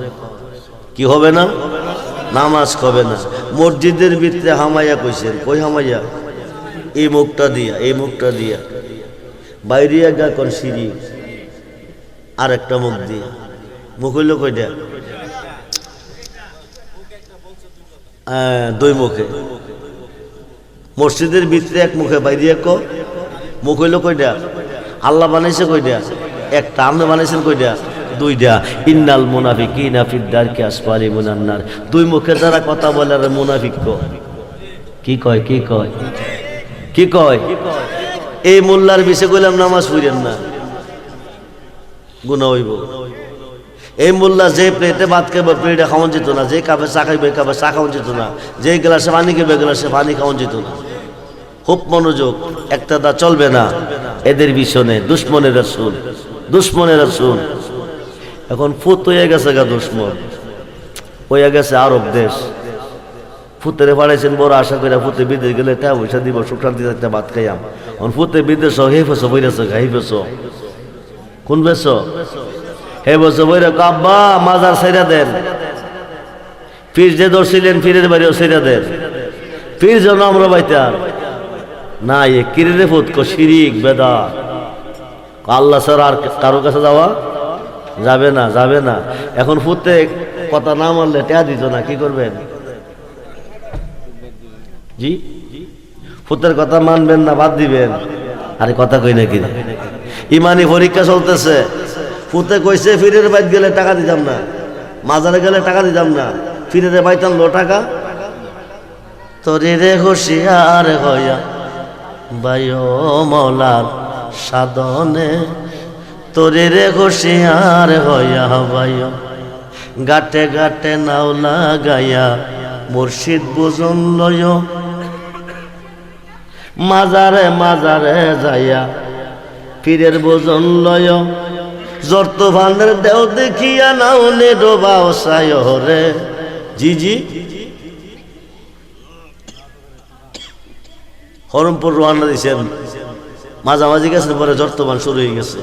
কি হবে না? নামাজ হবে না। মসজিদের ভিতরে হামাইয়া কইছেন, কই হামাইয়া? এই মুখটা দিয়া, এই মুখটা দিয়া। বাইরে গা কোন সিঁড়ি, আর একটা মুখ দিয়া। মুখ হইল কইটা? 2 মুখে। মসজিদের ভিতরে এক মুখে, বাইরে এক মুখ হইল কইটা? আল্লাহ বানাইছে কইটা? একটা। আপনি বানাইছেন কইটা? 2টা। ইন্নাল মুনাফিকিনা ফিদ দারকি আসফালি মিনান নার। 2 মুখে যারা কথা বলে আর মুনাফিক। কি কয়? কি কয়? কি কয়? এই মোল্লার বিষে কইলাম নামাজ পড়েন না, গুনাহ হইব। এই মোল্লা যে প্লেটে ভাত খাইবে, প্লেটে খাওয়ান যেত না। যে কাপে চা খাইবে, কাপে চা খাওয়ান যেত না। যে গ্লাসে পানি খাইবে, গ্লাসে পানি খাওয়ান যেত না। খুব মনোযোগ, একটা দা চলবে না এদের পিছনে। দুশ্মনের রাসূল, দুশ্মনের রাসূল। এখন ফুত হয়ে গেছে গা, দুশ্মন হয়ে গেছে আরব দেশ। ফুতেরে পাড়াইছেন বড় আশা করে, ফুতে বিদেশ গেলে টা পয়সা দিব, সুক্রান্তি একটা ভাত খাইয়াম। এখন ফুতে বিদেশ হে ফেস বইরেছে, হে ফেস কোন বেশ হে বসে বইরে, আব্বা মাজার সাইরা দেন। ফির যে ধরছিলেন, ফিরের বাড়িও সাইরা দেন। ফির যেন আমরা বাইতাম না। এ কিরে ফুত কো শিরিক বেদা, আল্লাহ স্যার আর কারো কাছে যাওয়া যাবে না, যাবে না। এখন ফুতে কথা না মানলে টেয়া দিত না, কি করবেন? জি, ফুতের কথা মানবেন না বাদ দিবেন? আরে কথা কই নাকি? ইমানি পরীক্ষা চলতেছে। ফুতে কইছে ফিরের বাইত গেলে টাকা দিতাম না, মাজারে গেলে টাকা দিতাম না, ফিরের বাইতাম লো টাকা। তরি রে হুশিয়ার হইয়া বায়ো মৌলার সাধনে, তরি রে হুশিয়ার হইয়া বায়ো গাটে গাটে নাও লাগাইয়া মুর্শিদ বুঝন লয়, মাজারে মাজারে যাইয়া পীরের বুঝন লয়, জর্ত ভান্ডের দেও দেখিয়া নাও নে ডোবাও সায় রে। জি জি, হরমপুর রওনা দিয়েছেন, মাঝামাঝি গেছেন, পরে জর্তমান শুরু হয়ে গেছে।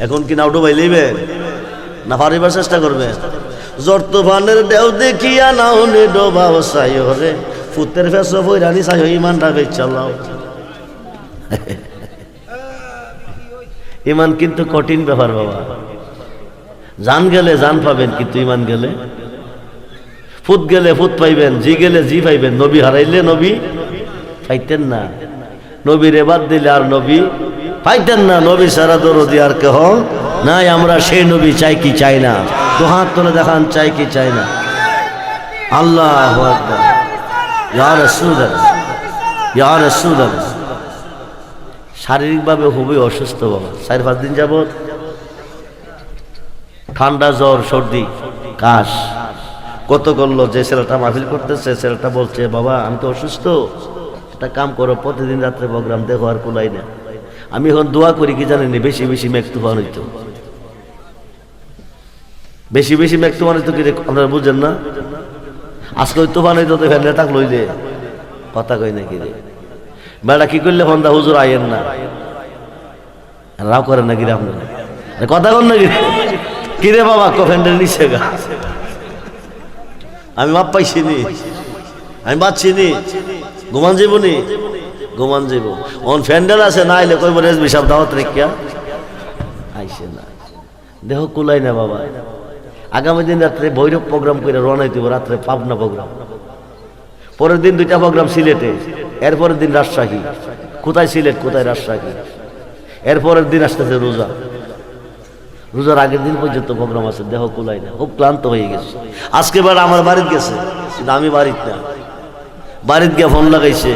এখন কি নাও ডুবাই লইবে না পারিবার চেষ্টা করবে? জ্বর তুফানের ঢেউ দেখিয়া নাও নে ডোবাও চাই হরে, ফুতের ফেস বইরানি চাই ইমানটা বেচালাও। ইমান কিন্তু কঠিন ব্যাপার বাবা। জান গেলে জান পাবেন, কিন্তু ইমান গেলে, ফুত গেলে ফুত পাইবেন, জি গেলে জি পাইবেন। নবী হারাইলে নবী পাইতেন না, নবীর বাদ দিলে আর নবী পাইতেন না। নবী সারা দরদি আর কেহ নাই। আমরা সেই নবী চাই কি চাই না? তো হাত তুলে দেখান, চাই কি চাই না? আল্লাহু আকবার। ইয়া রাসূলুল্লাহ, ইয়া রাসূলুল্লাহ। শারীরিকভাবে খুবই অসুস্থ বাবা, 4-5 দিন যাবত ঠান্ডা, জ্বর, সর্দি, কাশ। কত করলো, যে ছেলেটা মাহফিল করতেছে ছেলেটা বলছে বাবা আমি তো অসুস্থ, একটা কাম করো প্রতিদিন রাত্রে প্রোগ্রাম দেখো, আর কুলাই না। আমি এখন দোয়া করি কি জানেন, বেশি বেশি মেঘ তুফান হইতো, বেশি বেশি মেঘ তুফান হইতো। কি আপনারা বুঝেন না? আজকে ওই তুফান হইতো তো ফেলে থাক লইলে কথা কই নাকি রে বেড়া কি করলে ফন্দা হুজুর আইয়েন না, রাও করেন নাকি রে আপনারা? কথা কন নাকি কিরে বাবা? কফেন্ডের নিচে গা আমি মাপ পাইছি নি, আমি বাঁচছি নি, ঘুমান যাইব নি, ঘুমান যাইব। অন ফ্যান্ডেল আছে না আইলে কইব রেজবি সাহেব দাওয়াত রেখিয়া আইসে না, দেহ কুলাই না বাবা। আগামী দিন রাত্রে ভৈরব প্রোগ্রাম করে রওনা হইতে হবে, রাত্রে পাবনা প্রোগ্রাম, পরের দিন 2টা প্রোগ্রাম সিলেটে, এরপরের দিন রাজশাহী। কোথায় সিলেট, কোথায় রাজশাহী। এরপরের দিন আসতেছে রোজা, রোজার আগের দিন পর্যন্ত প্রোগ্রাম আছে, দেহ কুলাই না, খুব ক্লান্ত হয়ে গেছে। আজকে বেড়া আমার বাড়িতে গেছে, কিন্তু আমি বাড়িতে না, বাড়িতে গিয়ে ফোন লাগাইছে।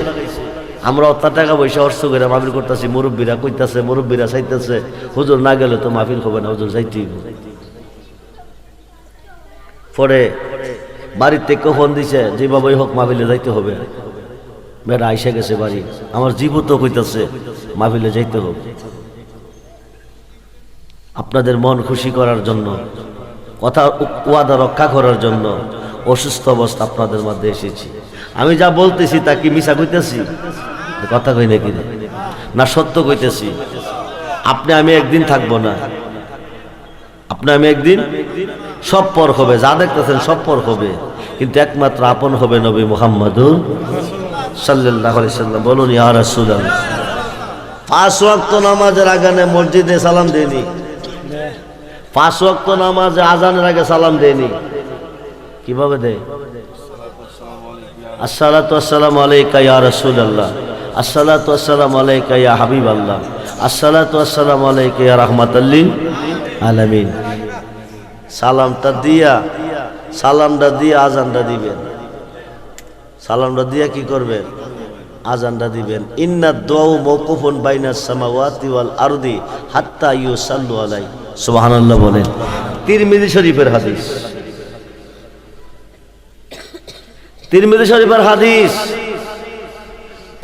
আমরা অত টাকা পয়সা অর্থ করে মাহফিল করতেছি, মুরব্বীরা কইতাছে, মুরব্বীরা চাইতেছে হুজুর না গেলে তো মাহফিল হবে না, হুজুর যাইতেই। পরে বাড়ির থেকে ফোন দিছে যেভাবেই হোক মাহফিলে যাইতে হবে। বেটা আইসা গেছে বাড়ি, আমার জীবও তো কইতাছে মাহফিলে যাইতে হবে। আপনাদের মন খুশি করার জন্য, কথা ওয়াদা রক্ষা করার জন্য অসুস্থ অবস্থা আপনাদের মধ্যে এসেছি। আমি যা বলতেছি তা কি মিছা কইতেছি? কথা কই নাকি না সত্য কইতেছি? আপনি আমি একদিন থাকবো না, আপনি আমি একদিন সব পর হবে, যা দেখতেছেন সব পর হবে, কিন্তু একমাত্র আপন হবে নবী মুহাম্মদুর সাল্লাল্লাহু আলাইহি সাল্লাম। বলুন ইয়া রাসূলুল্লাহ। 5 ওয়াক্ত নামাজের আগে মসজিদে সালাম দেয়নি, 5 ওয়াক্ত নামাজে আজানের আগে সালাম দেয়নি। কিভাবে দেয়? আসসালাতু ওয়াসসালামু আলাইকা ইয়া রাসূলুল্লাহ, আসসালাতু ওয়াসসালামু আলাইকা ইয়া হাবিবাল্লাহ, আসসালাতু ওয়াসসালামু আলাইকা ইয়া রাহমাতাল লিল আলামিন। সালামটা দিয়া আজানটা দিবেন, সালামটা দিয়া কি করবেন? আজানটা দিবেন। ইন্নাদ দুআউ মাওকুফুন বাইনাস সামাওয়াতি ওয়াল আরদি হাত্তা ইউসাল্লু আলাই। সুবহানাল্লাহ বলেন। তিরমিজি শরীফের হাদিস, তিরমিজি শরীফের হাদিস।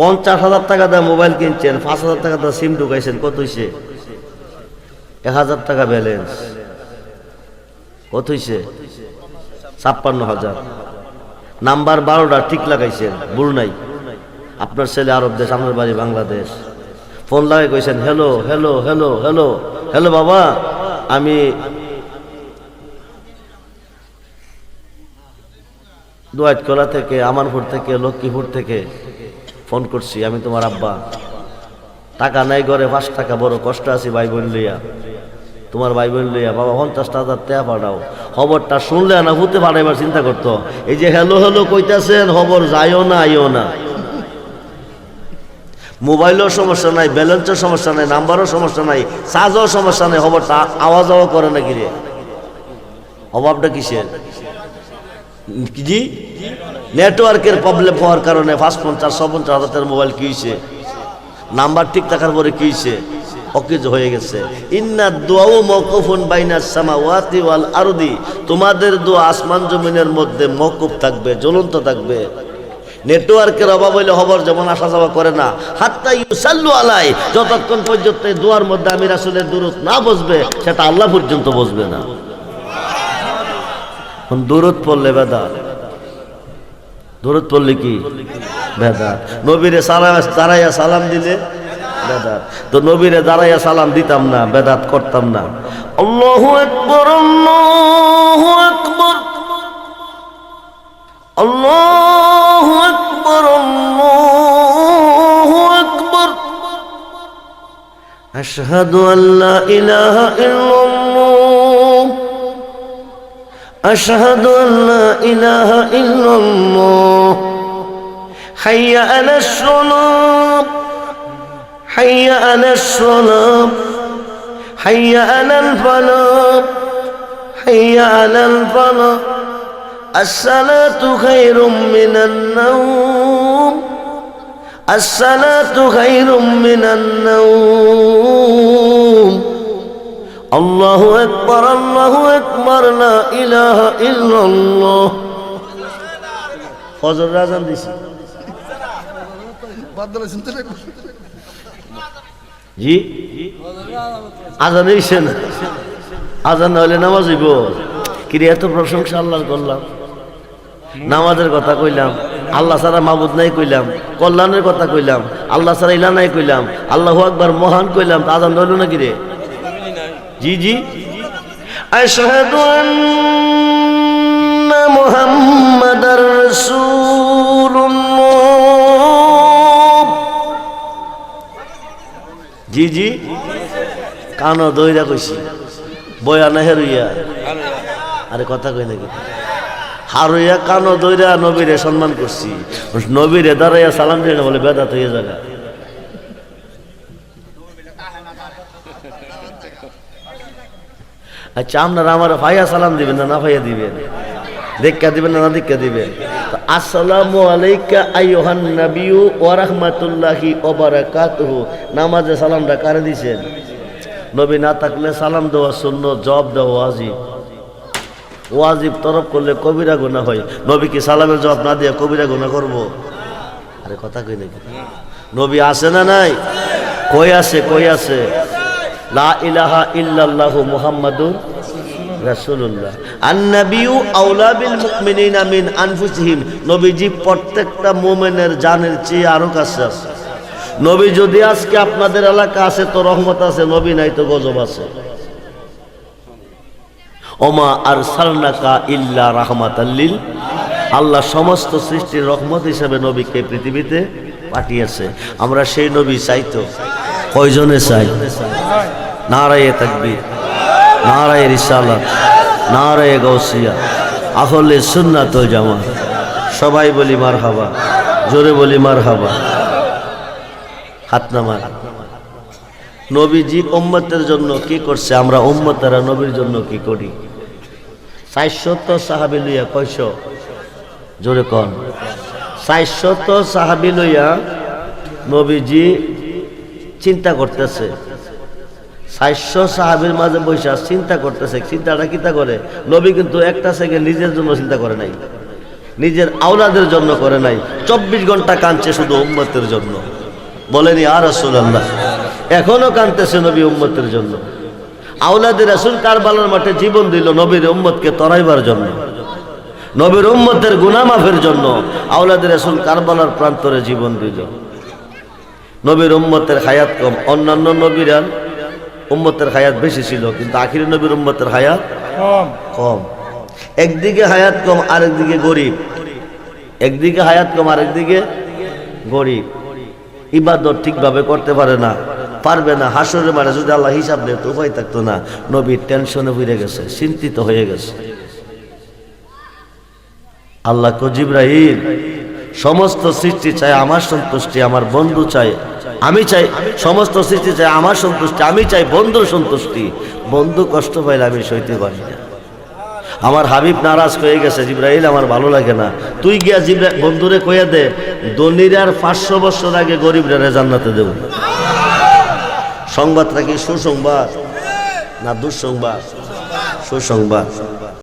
50,000 টাকা দিয়ে মোবাইল কিনছেন, 5,000 টাকা দিয়ে সিম ঢুকাইছেন, কত হইছে? 1,000 টাকা ব্যালেন্স, কত হইছে? 56,000। নাম্বার 12টা ঠিক লাগাইছেন, ভুল নাই। আপনার ছেলে আরব দেশ, আপনার বাড়ি বাংলাদেশ। ফোন লাগাই কইছেন hello hello hello hello hello বাবা, আমি দোয়াইতকলা থেকে, আমানপুর থেকে, লক্ষ্মীপুর থেকে ফোন করছি, আমি তোমার আব্বা। টাকা নাই ঘরে, 5 টাকা, বড় কষ্ট আছি ভাই বোন লইয়া, তোমার ভাই বোন লইয়া। বাবা 50,000 টাকা পাঠাও। খবরটা শুনলে না ভূতে পাঠাইবার চিন্তা করতো। এই যে হ্যালো হ্যালো কইতাছেন, খবর যাইও না আইও না। মোবাইলও সমস্যা নাই, ব্যালেন্সের সমস্যা নাই, নাম্বারও সমস্যা নাই, চার্জও সমস্যা নাই, খবরটা আওয়াজ করে না কিরে? অভাবটা কিসের? জি নেটওয়ার্কের প্রবলেম হওয়ার কারণে 50-50-50,000 মোবাইল কি হয়েছে? নাম্বার ঠিক থাকার পরে কি হয়েছে? অকেজ হয়ে গেছে। ইন্নাদ দুআউ মাওকুফুন বাইনাস সামাওয়াতি ওয়াল আরদি, তোমাদের দোয়া আসমান জমিনের মধ্যে মওকুফ থাকবে, জ্বলন্ত থাকবে। নেটওয়ার্কের অভাব হইলে খবর যেমন আসা যাওয়া করে না, হাত্তা ইউসাল্লু আলাই, যতক্ষণ পর্যন্ত দোয়ার মধ্যে আমি রাসূলের দুরূদ না বসবে, সেটা আল্লাহ পর্যন্ত বসবে না। দুরূদ পড়লে বেদাত, দুরূদ পড়লে কি বেদাত? নবীরে সালাম দাঁড়াইয়া সালাম দিলে বেদাত। তো নবীরে দাঁড়াইয়া সালাম দিতাম না, বেদাত করতাম না। আল্লাহু আকবার, আল্লাহু আকবার, আল্লাহু আকবার, আল্লাহু আকবার। আশহাদু আল্লা ইলাহা ইল্লাল্লাহ, আশহাদু আল্লা ইলাহা ইল্লাল্লাহ। হাইয়া আলাস সালাত, হাইয়া আলাস সালাত, হাইয়া আলাল ফালাহ, হাইয়া আলাল ফালাহ। الصلاة خير من النوم، الصلاة خير من النوم। الله أكبر، الله أكبر، لا إله إلا الله। ফজর আযান দিছি জি, আযান হইছে না? আযান হইলে নামাজ হইব। কিরে এত প্রশংসা আল্লাহর করলাম, নামাজের কথা কইলাম, আল্লাহ ছাড়া মাবুদ নাই কইলাম, কল্যাণের কথা কইলাম, আল্লাহ ছাড়া ইলা নাই কইলাম, আল্লাহু আকবার মহান কইলাম, আযান হইল না কিরে? জি জি। আশহাদু আন্না মুহাম্মাদার রাসূলুল্লাহ। জি জি, কানো দইরা কইছি, বয়ানা হেরুইয়া। আরে কথা কই নাকি? হারুইয়া কানো দইরা নবীরে সম্মান করছি, নবীরে দাঁড়াইয়া সালাম দিয়ে বলে বেদাত হয়ে যাবে। আচ্ছা, আপনারা আমার ভাইয়া সালাম দিবেন না, না ভাইয়া দিবেন? দেখা দিবেন না দেখা দিবেন? আসসালামু আলাইকা আইয়ুহান নাবিয়্যু ওয়া রাহমাতুল্লাহি ওয়া বারাকাতুহু। নামাজে সালামটা কারে দিবেন? নবী না থাকলে সালাম দেওয়া সুন্নাত, জবাব দেওয়া ওয়াজিব। ওয়াজিব তরফ করলে কবিরা গুনাহ হয়। নবী কি সালামের জবাব না দিয়ে কবিরা গুনাহ করব? আরে কথা কই নাকি? নবী আছে না নাই? কই আছে, কই আছে? লা ইলাহা ইল্লাল্লাহু মুহাম্মাদুর রাসূলুল্লাহ। আন-নাবিয়্যু আওলা বিল মুমিনিনা মিন আনফুসিহিম। নবীজি প্রত্যেকটা মুমিনের জানের চেয়ে আরো কাছে আছে। নবী যদি আজকে আপনাদের এলাকা আছে তো রহমত আছে, নবী নাই তো গজব আছে। ওমা আরসালনাকা ইল্লা রাহমাতাল লিল, আল্লাহ সমস্ত সৃষ্টির রহমত হিসেবে নবীকে পৃথিবীতে পাঠিয়েছে। আমরা সেই নবী চাই তো কয়জনে চাই? নারায়ে তাকবীর, নারায়ে রিসালাত, নারায়ে গাউসিয়া, আহলে সুন্নাত ওয়াল জামাত। সবাই বলি মারহাবা, জোরে বলি মারহাবা। হাত নামান। নবীজি উম্মতের জন্য কি করছে, আমরা উম্মতেরা নবীর জন্য কি করি? 400 সাহাবী লইয়া, কয়শো? জোরে কোন? 400 সাহাবী লইয়া নবীজি চিন্তা করতেছে। 400 সাহাবীর মাঝে বসে চিন্তা করতেছে। চিন্তাটা কিতা করে? নবী কিন্তু একটা সেকেন্ড নিজের জন্য চিন্তা করে নাই, নিজের আওলাদের জন্য করে নাই। 24 ঘন্টা কাঁদছে শুধু উম্মতের জন্য। বলেনি আর রাসূলুল্লাহ? এখনো কাঁদতেছে নবী উম্মতের জন্য। আওলাদের রাসূল কারবালার মাঠে জীবন দিল নবীর উম্মতকে তরাইবার জন্য, নবীর উম্মতের গুনাহ মাফের জন্য। আওলাদের রাসূল কারবালার প্রান্তরে জীবন দিল। নবীর উম্মতের হায়াত কম, অন্যান্য নবীরা উম্মতের হায়াত বেশি ছিল, কিন্তু আখিরি নবীর উম্মতের হায়াত কম। একদিকে হায়াত কম, আরেকদিকে গরিব। একদিকে হায়াত কম, আরেকদিকে গরিব। ইবাদত ঠিকভাবে করতে পারে না, পারবে না। হাসরের মাঠে যদি আল্লাহ হিসাব দেয় তো উপায় থাকতো না। নবী টেনশনে পড়ে গেছে, চিন্তিত হয়ে গেছে। আল্লাহ কো জিবরাইল, সমস্ত সৃষ্টি চায় আমার সন্তুষ্টি, আমার বন্ধু চায়, আমি চাই। সমস্ত সৃষ্টি চায় আমার সন্তুষ্টি, আমি চাই বন্ধুর সন্তুষ্টি। বন্ধু কষ্ট পাইলে আমি সইতে পারি না। আমার হাবিব নারাজ হয়ে গেছে, জিবরাইল আমার ভালো লাগে না। তুই গিয়া জিবরাইল বন্ধুরে কইয়া দে, দুনিয়ার 500 বছর আগে গরিবরা জান্নাতে দেব। সংবাদটা কি সুসংবাদ না দুঃসংবাদ? সুসংবাদ।